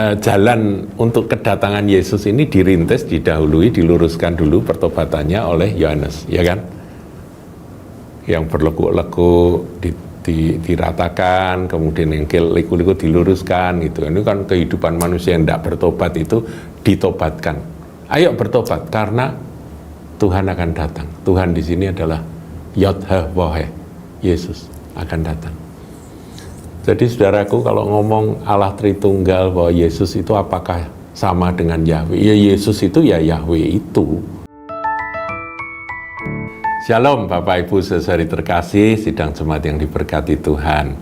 jalan untuk kedatangan Yesus ini dirintis, didahului, diluruskan dulu pertobatannya oleh Yohanes, ya kan? Yang berlekuk-lekuk diratakan, kemudian yang liku-liku diluruskan, gitu. Ini kan kehidupan manusia yang tidak bertobat itu ditobatkan. Ayo bertobat karena Tuhan akan datang. Tuhan di sini adalah Yod-Heh-Woheh, Yesus akan datang. Jadi saudaraku, kalau ngomong Allah Tritunggal bahwa Yesus itu apakah sama dengan Yahweh? Ya Yesus itu ya Yahweh itu. Shalom Bapak Ibu saudari terkasih, sidang jemaat yang diberkati Tuhan.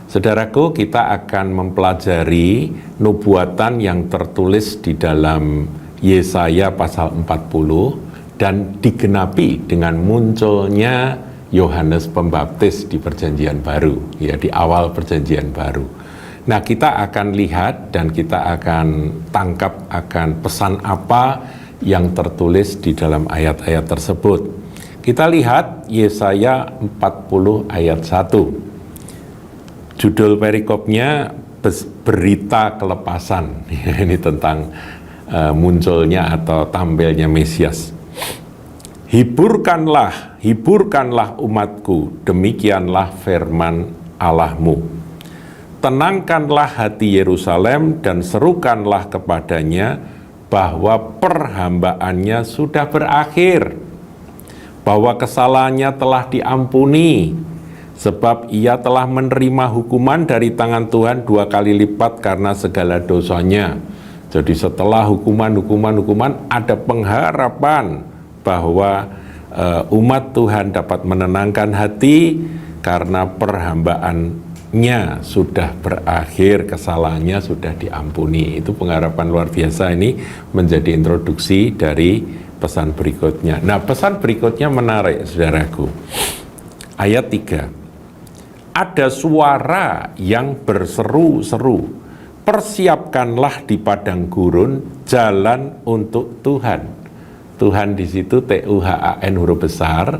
Saudaraku, kita akan mempelajari nubuatan yang tertulis di dalam Yesaya pasal 40 dan digenapi dengan munculnya Yohanes Pembaptis di Perjanjian Baru, ya, di awal Perjanjian Baru. Nah, kita akan lihat dan kita akan tangkap akan pesan apa yang tertulis di dalam ayat-ayat tersebut. Kita lihat Yesaya 40 ayat 1. Judul perikopnya berita kelepasan. Ini tentang munculnya atau tampilnya Mesias. Hiburkanlah umatku, demikianlah firman Allahmu. Tenangkanlah hati Yerusalem dan serukanlah kepadanya bahwa perhambaannya sudah berakhir, bahwa kesalahannya telah diampuni, sebab ia telah menerima hukuman dari tangan Tuhan 2 kali lipat karena segala dosanya. Jadi setelah hukuman ada pengharapan bahwa umat Tuhan dapat menenangkan hati karena perhambaannya sudah berakhir, kesalahannya sudah diampuni. Itu pengharapan luar biasa. Ini menjadi introduksi dari pesan berikutnya. Nah, pesan berikutnya menarik, saudaraku. Ayat 3. Ada suara yang berseru-seru, persiapkanlah di padang gurun jalan untuk Tuhan. Tuhan di situ Tuhan huruf besar,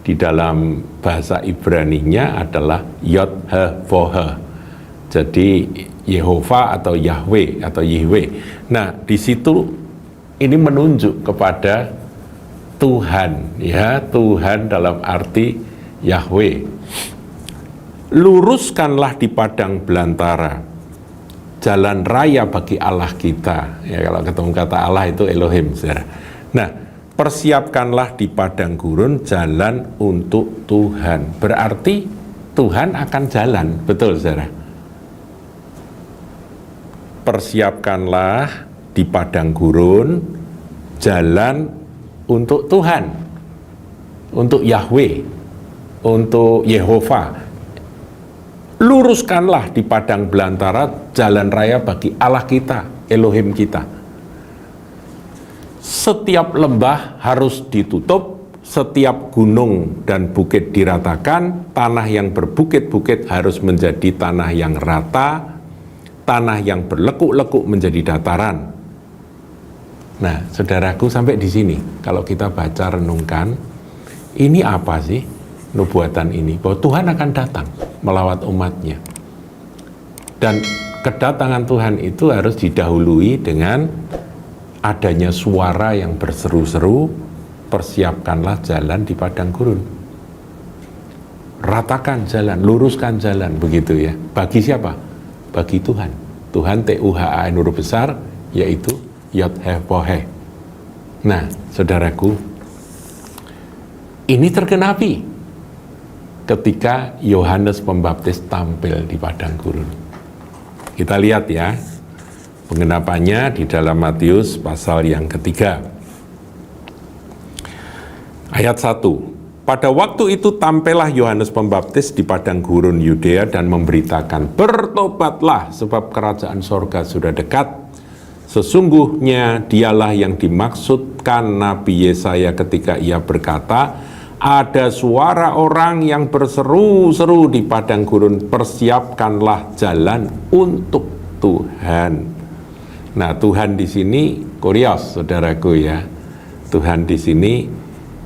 di dalam bahasa Ibrani-nya adalah Yod-Heh-Woheh. Jadi Yehova atau Yahweh atau Yahweh. Nah, di situ ini menunjuk kepada Tuhan, ya, Tuhan dalam arti Yahweh. Luruskanlah di padang belantara jalan raya bagi Allah kita. Ya, kalau ketemu kata Allah itu Elohim, saudara. Nah, persiapkanlah di padang gurun jalan untuk Tuhan. Berarti Tuhan akan jalan, betul saudara? Persiapkanlah di padang gurun jalan untuk Tuhan, untuk Yahweh, untuk Yehova. Luruskanlah di padang belantara jalan raya bagi Allah kita, Elohim kita. Setiap lembah harus ditutup, setiap gunung dan bukit diratakan, tanah yang berbukit-bukit harus menjadi tanah yang rata, tanah yang berlekuk-lekuk menjadi dataran. Nah, saudaraku, sampai di sini, kalau kita baca renungkan, ini apa sih nubuatan ini? Bahwa Tuhan akan datang melawat umatnya. Dan kedatangan Tuhan itu harus didahului dengan adanya suara yang berseru-seru, persiapkanlah jalan di padang gurun. Ratakan jalan, luruskan jalan, begitu ya. Bagi siapa? Bagi Tuhan. Tuhan Tuhan huruf besar, yaitu Yod-Heh-Woheh. Nah, saudaraku, ini tergenapi ketika Yohanes Pembaptis tampil di padang gurun. Kita lihat ya, penggenapannya di dalam Matius pasal yang ketiga. Ayat 1. Pada waktu itu tampillah Yohanes Pembaptis di padang gurun Yudea dan memberitakan, bertobatlah sebab kerajaan sorga sudah dekat. Sesungguhnya dialah yang dimaksudkan Nabi Yesaya ketika ia berkata, ada suara orang yang berseru-seru di padang gurun, persiapkanlah jalan untuk Tuhan. Nah, Tuhan di sini kurios, saudaraku ya. Tuhan di sini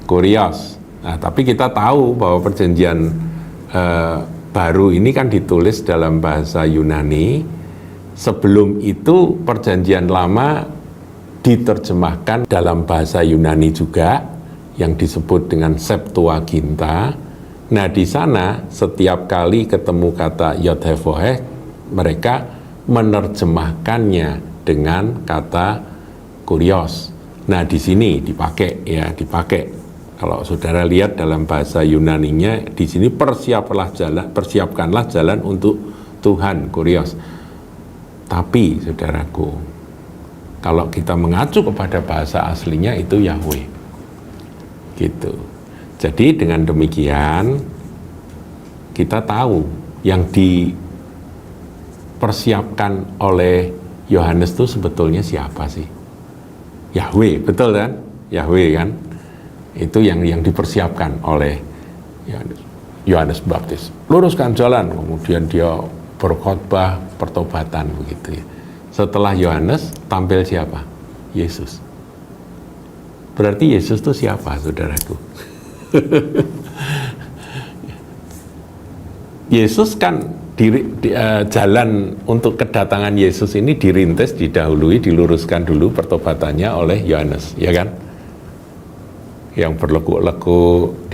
kurios. Nah, tapi kita tahu bahwa perjanjian baru ini kan ditulis dalam bahasa Yunani, sebelum itu Perjanjian Lama diterjemahkan dalam bahasa Yunani juga yang disebut dengan Septuaginta. Nah, di sana setiap kali ketemu kata Yod-Heh-Voheh, mereka menerjemahkannya dengan kata kurios. Nah, di sini dipakai. Kalau saudara lihat dalam bahasa Yunaninya, di sini persiapkanlah jalan untuk Tuhan, kurios. Tapi, saudaraku, kalau kita mengacu kepada bahasa aslinya itu Yahweh. Gitu. Jadi dengan demikian kita tahu yang dipersiapkan oleh Yohanes itu sebetulnya siapa sih? Yahweh, betul kan? Yahweh kan? Itu yang dipersiapkan oleh Yohanes Baptis. Luruskan jalan, kemudian dia berkhotbah pertobatan begitu ya. Setelah Yohanes tampil siapa? Yesus. Berarti Yesus itu siapa, saudaraku? Yesus kan jalan untuk kedatangan Yesus ini dirintis, didahului, diluruskan dulu pertobatannya oleh Yohanes, ya kan? Yang berlekuk-lekuk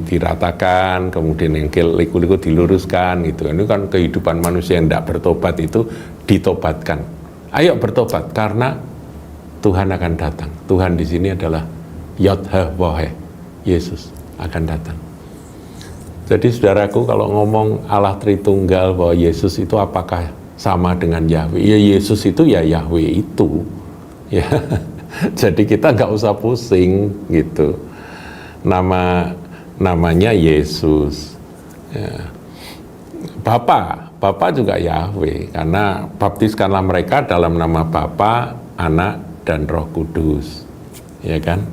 diratakan, kemudian yang liku-liku diluruskan, gitu. Ini kan kehidupan manusia yang tidak bertobat itu ditobatkan. Ayo bertobat karena Tuhan akan datang. Tuhan di sini adalah Yod-Heh-Voheh. Yesus akan datang. Jadi saudaraku, kalau ngomong Allah Tritunggal bahwa Yesus itu apakah sama dengan Yahweh? Ya, Yesus itu ya Yahweh itu. Ya. Jadi kita nggak usah pusing gitu. Namanya Yesus. Ya. Bapa juga Yahweh, karena baptiskanlah mereka dalam nama Bapa, Anak, dan Roh Kudus. Ya kan?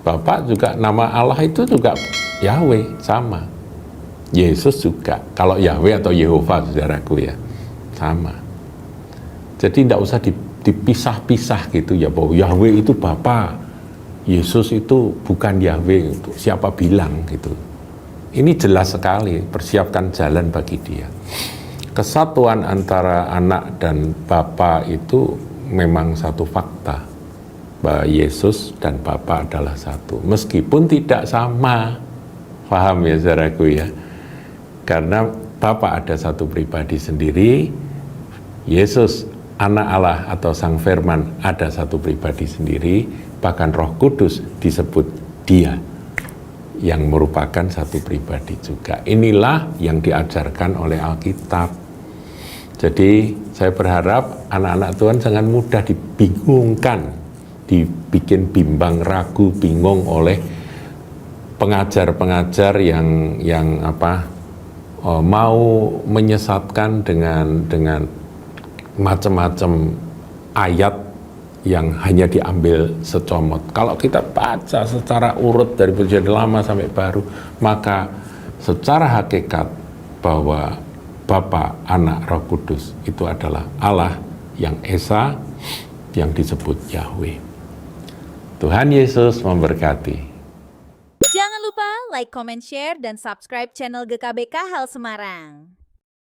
Bapak juga, nama Allah itu juga Yahweh, sama. Yesus juga, kalau Yahweh atau Yehova, saudaraku ya, sama. Jadi tidak usah dipisah-pisah gitu ya, bahwa Yahweh itu Bapa, Yesus itu bukan Yahweh, siapa bilang gitu. Ini jelas sekali, persiapkan jalan bagi dia. Kesatuan antara anak dan Bapa itu memang satu fakta, bahwa Yesus dan Bapa adalah satu, meskipun tidak sama. Paham ya saudaraku ya? Karena Bapa ada satu pribadi sendiri, Yesus anak Allah atau Sang Firman ada satu pribadi sendiri, bahkan Roh Kudus disebut dia yang merupakan satu pribadi juga. Inilah yang diajarkan oleh Alkitab. Jadi saya berharap anak-anak Tuhan jangan mudah dibingungkan, dibikin bimbang, ragu, bingung oleh pengajar-pengajar yang mau menyesatkan dengan macam-macam ayat yang hanya diambil secomot. Kalau kita baca secara urut dari Perjanjian Lama sampai Baru, maka secara hakikat bahwa Bapa, Anak, Roh Kudus itu adalah Allah yang Esa, yang disebut Yahweh. Tuhan Yesus memberkati. Jangan lupa like, comment, share, dan subscribe channel GKBK Hal Semarang.